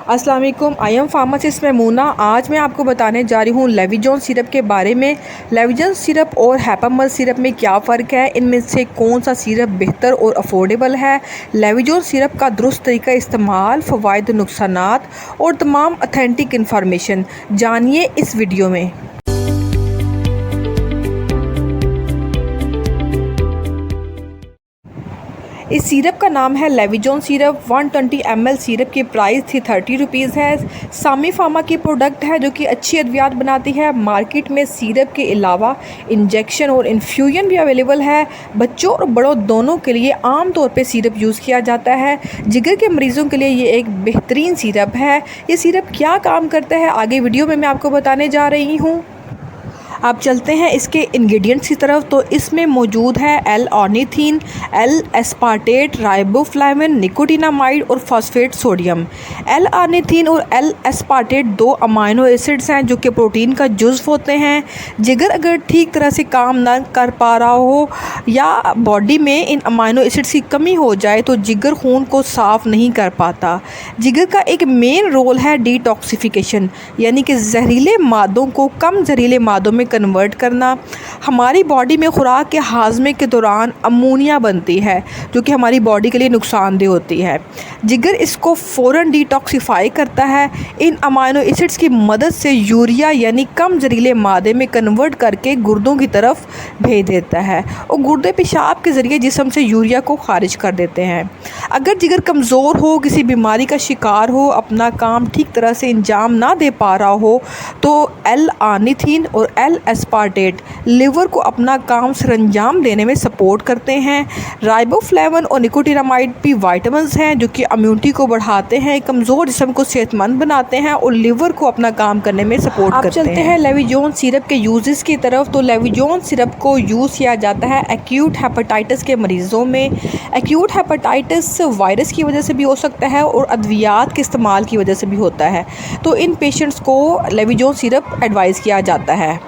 अस्सलाम वालेकुम, I am pharmacist Maimoona. आज मैं आपको बताने जा रही हूँ लेविजॉन सिरप के बारे में। लेविजॉन सिरप और हैपामल सिरप में क्या फ़र्क है, इनमें से कौन सा सिरप बेहतर और अफोर्डेबल है, लेविजॉन सिरप का दुरुस्त तरीका इस्तेमाल, फ़वाइद नुकसानात और तमाम ऑथेंटिक इन्फॉर्मेशन जानिए इस वीडियो में। इस सिरप का नाम है लेविजॉन सिरप। 120 ml सिरप की प्राइस थी 30 रुपीज़ है। सामी फार्मा की प्रोडक्ट है जो कि अच्छी अद्वियात बनाती है। मार्केट में सिरप के अलावा इंजेक्शन और इन्फ्यूजन भी अवेलेबल है। बच्चों और बड़ों दोनों के लिए आम तौर पे सिरप यूज़ किया जाता है। जिगर के मरीज़ों के लिए ये एक बेहतरीन सिरप है। ये सिरप क्या काम करता है आगे वीडियो में मैं आपको बताने जा रही हूँ। अब चलते हैं इसके इंग्रेडिएंट्स की तरफ। तो इसमें मौजूद है L-ऑर्निथिन, L-एस्पार्टेट, राइबोफ्लाविन, निकोटिनामाइड और फॉस्फेट सोडियम। L-ऑर्निथिन और L-एस्पार्टेट दो अमाइनो एसिड्स हैं जो कि प्रोटीन का जुज़्व होते हैं। जिगर अगर ठीक तरह से काम ना कर पा रहा हो या बॉडी में इन अमाइनो एसिड्स की कमी हो जाए तो जिगर खून को साफ़ नहीं कर पाता। जिगर का एक मेन रोल है डिटॉक्सिफिकेशन, यानी कि जहरीले मादों को कम जहरीले मादों में कन्वर्ट करना। हमारी बॉडी में खुराक के हाजमे के दौरान अमोनिया बनती है जो कि हमारी बॉडी के लिए नुकसानदेह होती है। जिगर इसको फ़ौरन डिटॉक्सिफाई करता है। इन अमाइनो एसिड्स की मदद से यूरिया यानी कम जहरीले मादे में कन्वर्ट करके गुर्दों की तरफ भेज देता है और गुर्दे पेशाब के ज़रिए जिस्म से यूरिया को खारिज कर देते हैं। अगर जिगर कमज़ोर हो, किसी बीमारी का शिकार हो, अपना काम ठीक तरह से अंजाम ना दे पा रहा हो तो L-ऑर्निथिन और L-एस्पार्टेट लिवर को अपना काम सरंजाम देने में सपोर्ट करते हैं। राइबोफ्लाविन और निकोटिनामाइड भी विटामिन्स हैं जो कि इम्यूनिटी को बढ़ाते हैं, कमज़ोर जिस्म को सेहतमंद बनाते हैं और लिवर को अपना काम करने में सपोर्ट करते हैं। चलते हैं लेविजॉन सिरप के यूजेस की तरफ। तो लेविजॉन सिरप को यूज़ किया जाता है एक्यूट हेपेटाइटिस के मरीज़ों में। एक्यूट हेपेटाइटिस वायरस की वजह से भी हो सकता है और अद्वियात के इस्तेमाल की वजह से भी होता है, तो इन पेशेंट्स को लेविजॉन सिरप एडवाइज़ किया जाता है।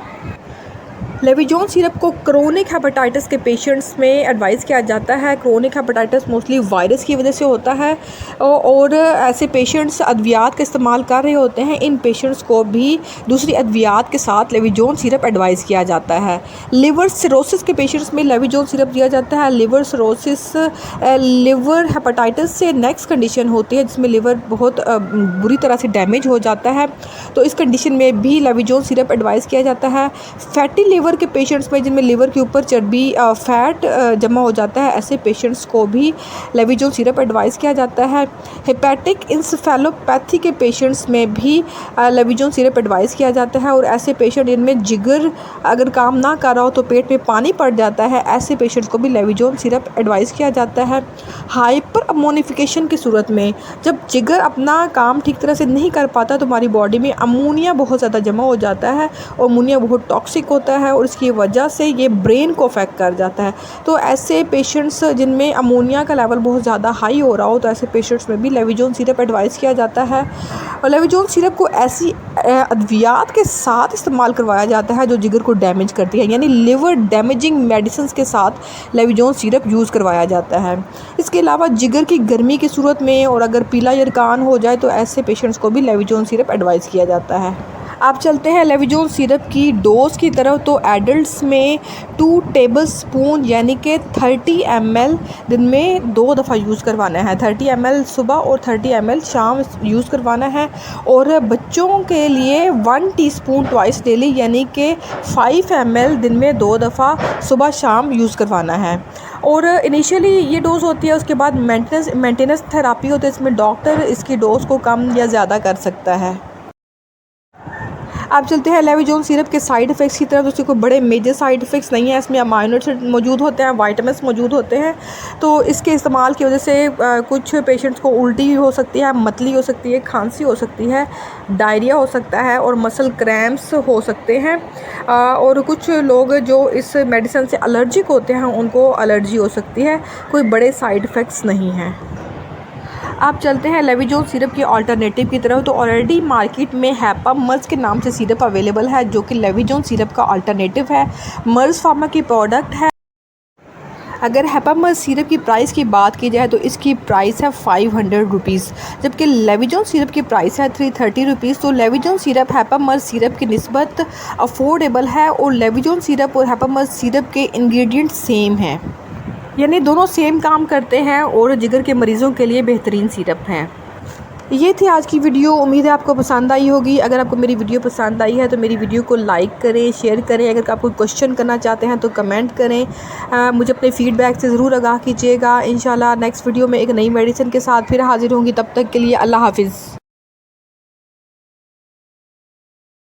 लेविजॉन सिरप को क्रोनिक हेपेटाइटिस के पेशेंट्स में एडवाइस किया जाता है। क्रोनिक हेपेटाइटिस मोस्टली वायरस की वजह से होता है और ऐसे पेशेंट्स अद्वियात का इस्तेमाल कर रहे होते हैं। इन पेशेंट्स को भी दूसरी अद्वियात के साथ लेविजॉन सिरप एडवाइस किया जाता है। लिवर सिरोसिस के पेशेंट्स में लेविजॉन सिरप दिया जाता है। लिवर सिरोसिस लिवर हेपेटाइटिस से नेक्स्ट कंडीशन होती है जिसमें लिवर बहुत बुरी तरह से डैमेज हो जाता है, तो इस कंडीशन में भी लेविजॉन सिरप एडवाइस किया जाता है। फैटी लिवर के पेशेंट्स में जिनमें लिवर के ऊपर चर्बी फैट जमा हो जाता है, ऐसे पेशेंट्स को भी लेविजॉन सिरप एडवाइस किया जाता है। हेपेटिक इंसेफेलोपैथी के पेशेंट्स में भी लेविजॉन सिरप एडवाइस किया जाता है और ऐसे पेशेंट जिनमें जिगर अगर काम ना कर रहा हो तो पेट में पानी पड़ जाता है, ऐसे पेशेंट्स को भी लेविजॉन सिरप एडवाइस किया जाता है। हाइपर अमोनिफिकेशन की सूरत में जब जिगर अपना काम ठीक तरह से नहीं कर पाता तो हमारी बॉडी में अमोनिया बहुत ज़्यादा जमा हो जाता है और अमोनिया बहुत टॉक्सिक होता है और इसकी वजह से ये ब्रेन को अफेक्ट कर जाता है। तो ऐसे पेशेंट्स जिनमें अमोनिया का लेवल बहुत ज़्यादा हाई हो रहा हो तो ऐसे पेशेंट्स में भी लेविजॉन सिरप एडवाइस किया जाता है। और लेविजॉन सिरप को ऐसी अद्वियात के साथ इस्तेमाल करवाया जाता है जो जिगर को डैमेज करती है, यानी लिवर डैमेजिंग मेडिसिन के साथ लेविजॉन सिरप यूज़ करवाया जाता है। इसके अलावा जिगर की गर्मी की सूरत में और अगर पीला यरकान हो जाए तो ऐसे पेशेंट्स को भी लेविजॉन सिरप एडवाइस किया जाता है। आप चलते हैं लेविजॉन सिरप की डोज की तरफ। तो एडल्ट्स में 2 टेबल स्पून यानी कि 30 ml दिन में 2 दफ़ा यूज़ करवाना है। 30 ml सुबह और 30 ml शाम यूज़ करवाना है। और बच्चों के लिए 1 टीस्पून ट्वाइस डेली यानी कि 5 ml दिन में 2 दफ़ा सुबह शाम यूज़ करवाना है। और इनिशियली ये डोज़ होती है, उसके बाद मेंटेनेंस थेरापी होती है, इसमें डॉक्टर इसकी डोज़ को कम या ज़्यादा कर सकता है। आप चलते हैं लेविजॉन सिरप के साइड इफ़ेक्ट्स की तरफ। उसके कोई बड़े मेजर साइड इफ़ेक्ट्स नहीं है। इसमें अमाइनो एसिड मौजूद होते हैं, विटामिन्स मौजूद होते हैं, तो इसके इस्तेमाल की वजह से कुछ पेशेंट्स को उल्टी हो सकती है, मतली हो सकती है, खांसी हो सकती है, डायरिया हो सकता है और मसल क्रैम्प्स हो सकते हैं। और कुछ लोग जो इस मेडिसिन से एलर्जिक होते हैं उनको एलर्जी हो सकती है। कोई बड़े साइड इफ़ेक्ट्स नहीं हैं। आप चलते हैं लेविजॉन सिरप की अल्टरनेटिव की तरफ। तो ऑलरेडी मार्केट में हैपामर्स के नाम से सिरप अवेलेबल है जो कि लेविजॉन सिरप का अल्टरनेटिव है। मर्स फार्मा की प्रोडक्ट है। अगर हैप्पीमल सिरप की प्राइस की बात की जाए तो इसकी प्राइस है 500 रुपीज़, जबकि लेविजॉन सिरप की प्राइस है 330 रुपीज़। तो लेविजॉन सिरप हैप्पीमल सिरप की निस्बत अफोर्डेबल है और लेविजॉन सिरप और हैप्पीमल सिरप के इंग्रेडिएंट सेम हैं, यानी दोनों सेम काम करते हैं और जिगर के मरीज़ों के लिए बेहतरीन सिरप हैं। ये थी आज की वीडियो, उम्मीद है आपको पसंद आई होगी। अगर आपको मेरी वीडियो पसंद आई है तो मेरी वीडियो को लाइक करें, शेयर करें। अगर आप कोई क्वेश्चन करना चाहते हैं तो कमेंट करें। मुझे अपने फीडबैक से ज़रूर आगाह कीजिएगा। इंशाल्लाह नेक्स्ट वीडियो में एक नई मेडिसिन के साथ फिर हाजिर होंगी। तब तक के लिए अल्लाह हाफिज़।